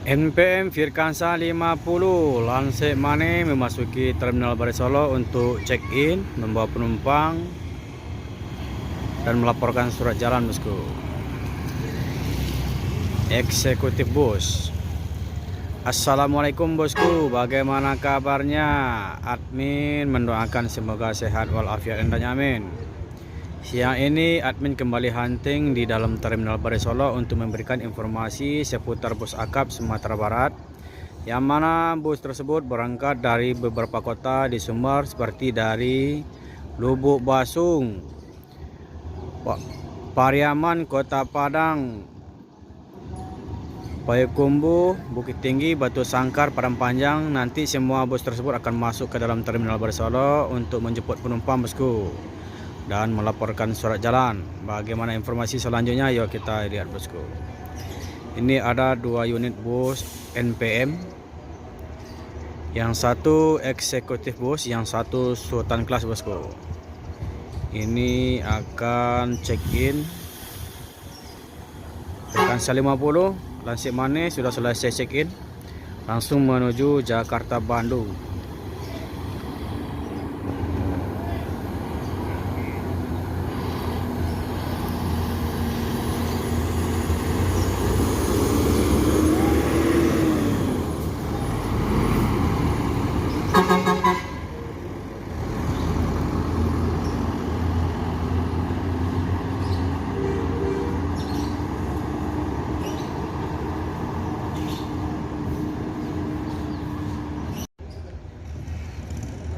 NPM Firkansa 50 Lansik Mane memasuki Terminal Barai Solo untuk check-in, membawa penumpang dan melaporkan surat jalan, bosku. Eksekutif bus. Assalamualaikum bosku, bagaimana kabarnya? Admin mendoakan semoga sehat walafiat dan amin. Siang ini admin kembali hunting di dalam Terminal Barai Solo untuk memberikan informasi seputar bus akap Sumatera Barat, yang mana bus tersebut berangkat dari beberapa kota di Sumber seperti dari Lubuk Basung, Pariaman, Kota Padang, Payakumbuh, Bukit Tinggi, Batu Sangkar, Padang Panjang. Nanti semua bus tersebut akan masuk ke dalam Terminal Barai Solo untuk menjemput penumpang, bosku, dan melaporkan surat jalan. Bagaimana informasi selanjutnya? Yuk kita lihat, bosku. Ini ada dua unit bus NPM, yang satu eksekutif bus, yang satu Sultan Class, bosku. Ini akan check-in Firkansa 50 Lansik Mane, sudah selesai check-in, langsung menuju Jakarta Bandung.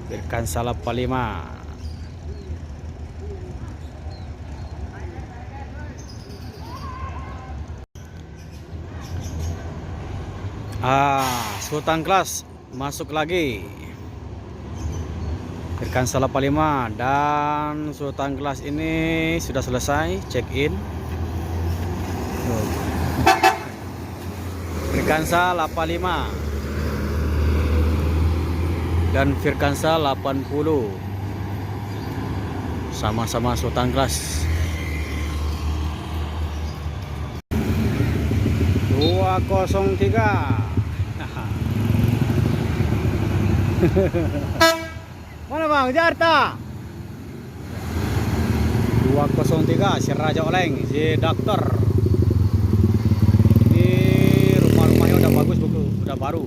Firkansa 45. Sultan Class masuk lagi. Firkansa 45 dan Sultan Class ini sudah selesai check-in. Firkansa 85 dan Firkansa 80 sama-sama Sultan Class. 203. Mana bang? Jakarta 203 si Raja Oleng, si dokter. Ini rumah-rumahnya udah bagus, buku udah baru.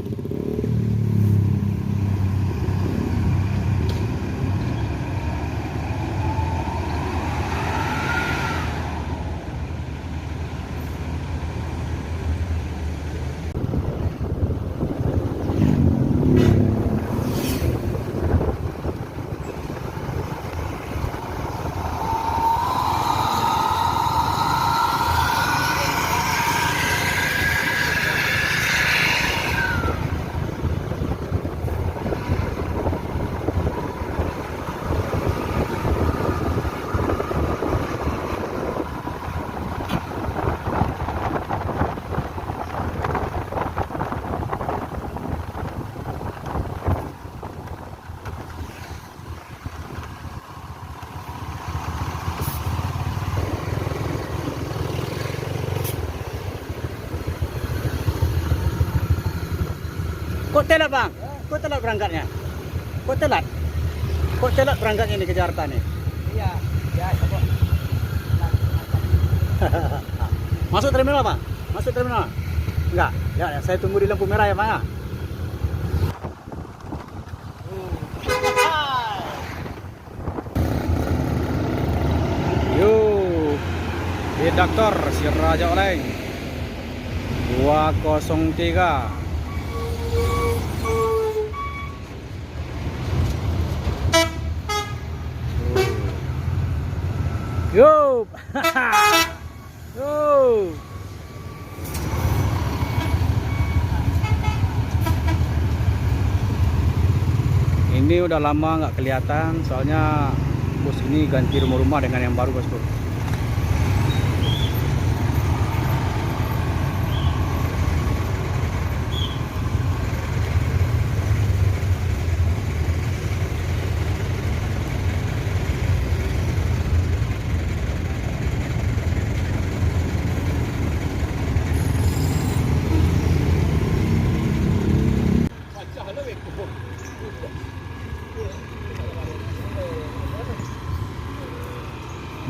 Kok telat bang? Kok telat berangkatnya? Kok telat? Kok telat berangkatnya ini ke Jakarta nih? Iya, ya coba. Masuk terminal bang? Masuk terminal? Enggak? Ya, saya tunggu di lampu merah ya bang ya? Yuk, di dokter si Raja Oleng 203. Yup. Yup. Ini udah lama nggak kelihatan, soalnya bus ini ganti rumah-rumah dengan yang baru, bosku.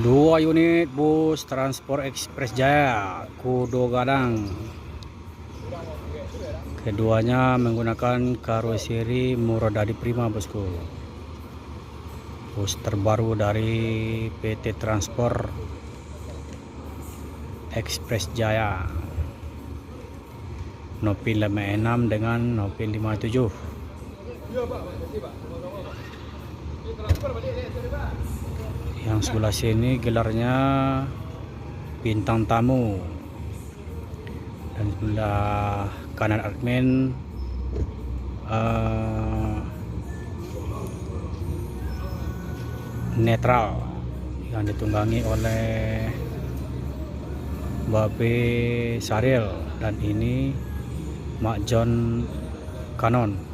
Dua unit bus Transport Express Jaya Kudo Gadang. Keduanya menggunakan karoseri Muradadi Prima, bosku. Bus terbaru dari PT Transport Express Jaya. Nopil 56 dengan Nopil 57. Yang sebelah sini gelarnya bintang tamu, dan sebelah kanan admin netral yang ditunggangi oleh Babe Saril, dan ini Mak John Kanon.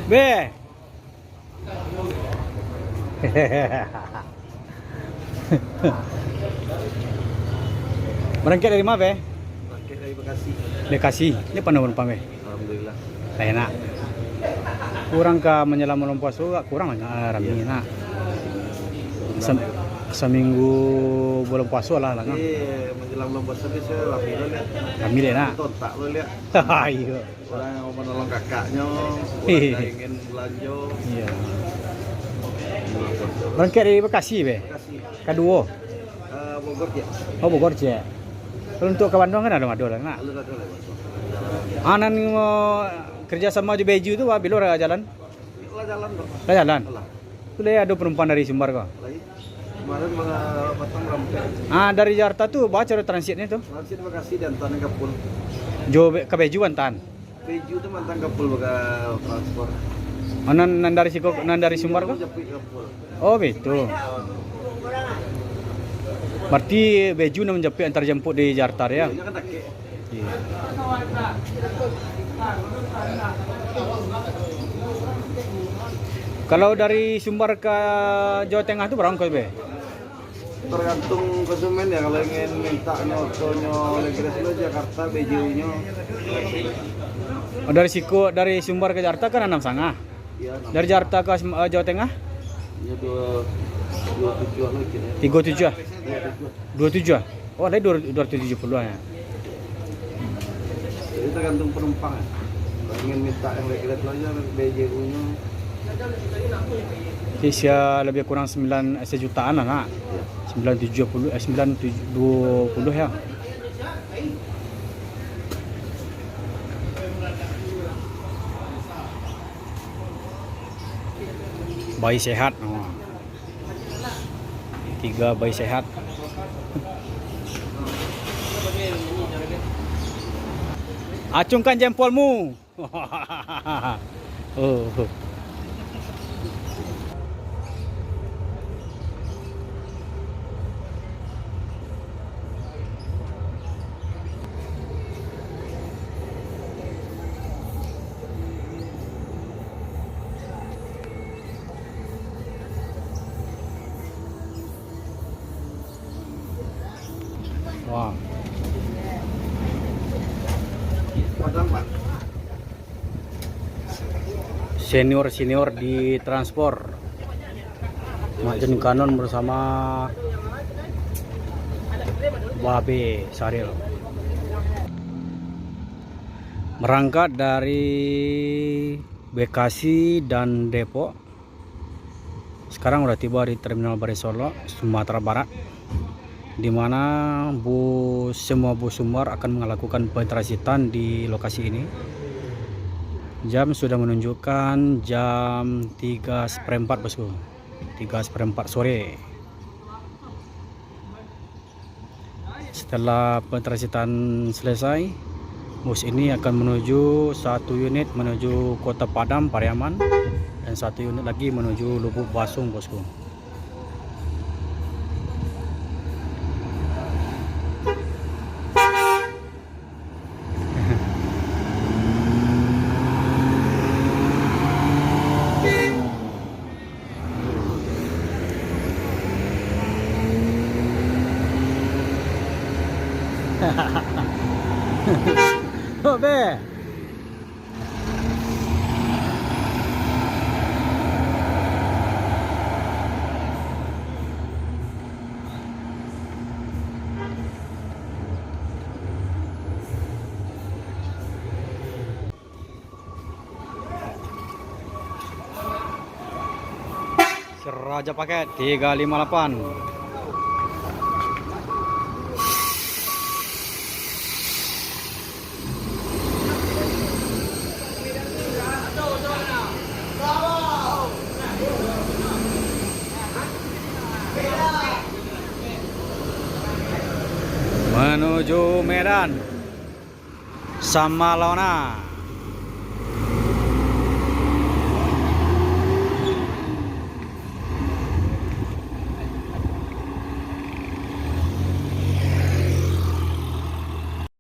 Be. Berangkat dari mana, Be? Berangkat dari Bekasi. Bekasi. Ini mana penumpang, Be? Alhamdulillah. Enak. Kurang ke menjelang bulan puasa juga kurang rame nak. Seminggu bulan puasa lah kan. Iya, menjelang bulan puasa ni saya rapi lo lihat. Rame deh nak. Tak lo lihat. Iya. Orang yang mau menolong kakaknya, orang yang ingin belanja. Iya. Bulan puasa. Berangkat dari Bekasi, Be? Bekasi. Kedua. Bogor ya. Oh, Bogor je. Kalau untuk ke Bandung kan ada lah nak. Lalu ada lagi. Anan mau kerja sama di Beju tu, bila orang jalan? Lah jalan dong. Lah jalan. Lah. Tu dia ada penumpang dari Sumbar kok. Lagi. Kemarin malah Batang Rampung. Dari Jakarta tu baca cara transitnya tu. Transit Bekasi dan Tanah Kapul. Jo ke Beju Bantan. Beju tu Mantang Kapul bakal transport. Nan dari Sumbar kok? Japik Kapul. Oh, betul. Berarti Beju nak menjemput antar jemput di Jakarta ya. Ini kan dake. Iya. Kalau dari Sumbar ke Jawa Tengah tu berapa ongkos, Be? Tergantung konsumen ya, kalau ingin minta nyotonya Legres lo Jakarta BJU-nya. Oh, dari Sumbar ke Jakarta kan 6,5. Iya, Dari Jakarta ke Jawa Tengah ya 27 lagi ya. 37. 27. 27. Oh, ada 270 ya. Jadi tergantung penumpang ya. Kalau ingin minta yang Legres lo aja BJU-nya. Sia lebih kurang 9 sejutaan lah nak. 920 ya. Bayi sehat. 3 bayi sehat. Acungkan jempolmu. Oh. Wah. Padang Pak. Senior di transport. Mak John Kanon bersama Babe Saril. Berangkat dari Bekasi dan Depok. Sekarang udah tiba di Terminal Barisolo, Sumatera Barat, di mana semua bus Sumbar akan melakukan pentransitan di lokasi ini. Jam sudah menunjukkan jam 3:15, bosku. 3:15 sore. Setelah pentransitan selesai, bus ini akan menuju satu unit menuju Kota Padang Pariaman, dan satu unit lagi menuju Lubuk Basung, bosku. Raja paket 358. Menuju Medan Samalona.